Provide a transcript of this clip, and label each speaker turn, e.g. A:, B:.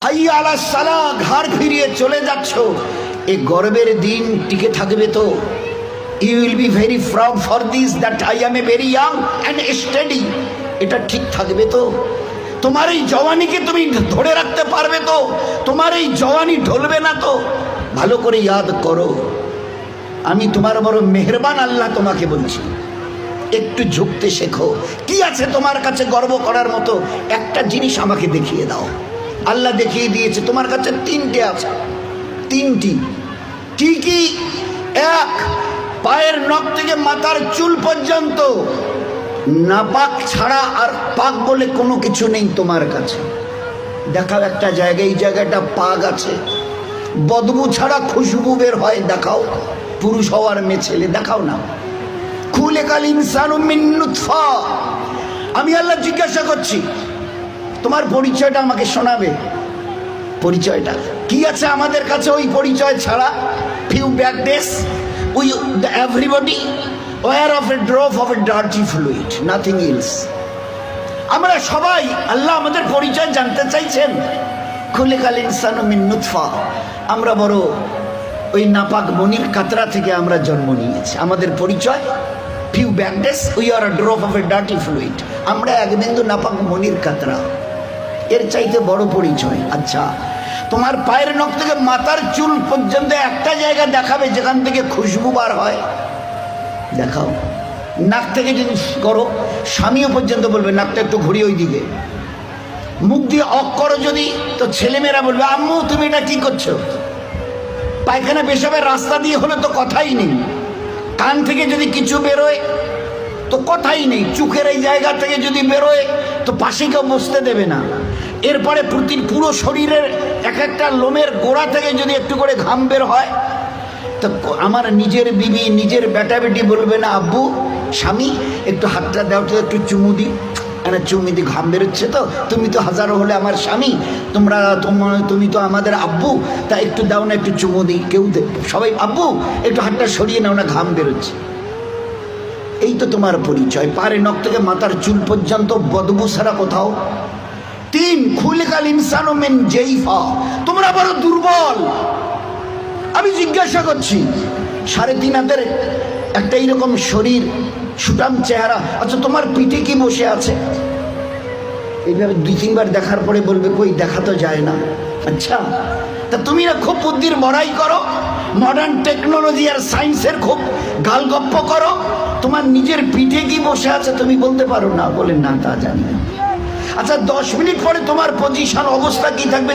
A: হাইয়া আলা সালাহ, ঘাড় ফিরিয়ে চলে যাচ্ছ, এই গর্বের দিন টিকে থাকবে তো? You will be very proud for this that I am a very young and study. এটা ঠিক থাকবে তো? তোমার এই জওয়ানিকে তুমি ধরে রাখতে পারবে তো? তোমার এই জওয়ানি ঢলবে না তো? ভালো করে ইয়াদ করো, আমি তোমার বড় মেহেরবান আল্লাহ তোমাকে বলছি, একটু ঝুঁকতে শেখো। কি আছে তোমার কাছে গর্ব করার মতো? একটা জিনিস আমাকে দেখিয়ে দাও। আল্লাহ দেখিয়ে দিয়েছে তোমার কাছে তিনটে আছে, তিনটি। কি কি? এক, পায়ের নখ থেকে মাথার চুল পর্যন্ত নাপাক ছাড়া আর পাক বলে কোনো কিছু নেই তোমার কাছে। দেখাও একটা জায়গায়, এই জায়গাটা পাক আছে, বদবু ছাড়া খুশবু বের হয়, দেখাও। পুরুষ হওয়ার মেয়ে ছেলে, দেখাও না। খুলিকাল ইনসানু মিন নুতফা। আমি আল্লাহ জিজ্ঞাসা করছি, তোমার পরিচয়টা আমাকে শোনাবে। পরিচয়টা কি আছে আমাদের কাছে? ওই পরিচয় ছাড়া few back days we everybody were of a drop of a dirty fluid, nothing else. আমরা সবাই, আল্লাহ আমাদের পরিচয় জানতে চাইছেন। খুলিকাল ইনসানু মিন নুতফা। আমরা বড় ওই নাপাক মনির কাতরা থেকে আমরা জন্ম নিয়েছি। আমাদের পরিচয় few back days we are a drop of a dirty fluid. আমরা এক বিন্দু নাপাক মনির কাতরা, এর চাইতে বড় পরিচয়। আচ্ছা, তোমার পায়ের নখ থেকে মাথার চুল পর্যন্ত একটা জায়গা দেখাবে যেখান থেকে খুশবু বার হয়, দেখাও। নাক থেকে যদি করো, স্বামীও পর্যন্ত বলবে নাকটা একটু ঘুরিয়ে ওই দিকে। মুখ দিয়ে অক করো যদি, তো ছেলেমেয়েরা বলবে আম্মু তুমি এটা কি করছো? পায়খানা পেশাবের রাস্তা দিয়ে হলে তো কথাই নেই। কান থেকে যদি কিছু বেরোয় তো কথাই নেই। চোখের এই জায়গা থেকে যদি বেরোয় তো পাশে কেউ বসতে দেবে না। এরপরে পুরো শরীরের এক একটা লোমের গোড়া থেকে যদি একটু করে ঘাম বের হয়, তো আমার নিজের বিবি, নিজের বেটা বেটি বলবে না আব্বু, স্বামী একটু হাতটা দাও তো, একটু চুমু দিই। চুমু দি, ঘাম বেরোচ্ছে তো, তুমি তো হাজারো হলে আমার স্বামী, তুমি তো আমাদের আব্বু, তা একটু দাও না, একটু চুমু দিই। কেউ সবাই আব্বু একটু হাতটা সরিয়ে নাও না, ঘাম বেরোচ্ছে। এই তো তোমার পরিচয়, পায়ের নখ থেকে মাথার চুল পর্যন্ত বদবু ছাড়া কোথাও। তিন, খুলিকাল ইনসানু মিন জাইফা। তোমরা বড় দুর্বল। আমি জিজ্ঞাসা করছি, 3.5 হাতের একটা এইরকম শরীর, সুটাম চেহারা, আচ্ছা তোমার পিঠে কি বসে আছে? এইভাবে 2-3 বার দেখার পরে বলবে কই, দেখা তো যায় না। আচ্ছা, তা তুমি না খুব বুদ্ধির বড়াই করো, মডার্ন টেকনোলজি আর সায়েন্সের খুব গালগপ্প করো, তোমার নিজের পিঠে কি বসে আছে তুমি বলতে পারো না? বলে না, তা জানি না। আচ্ছা 10 মিনিট পরে তোমার পজিশন, অবস্থা কি থাকবে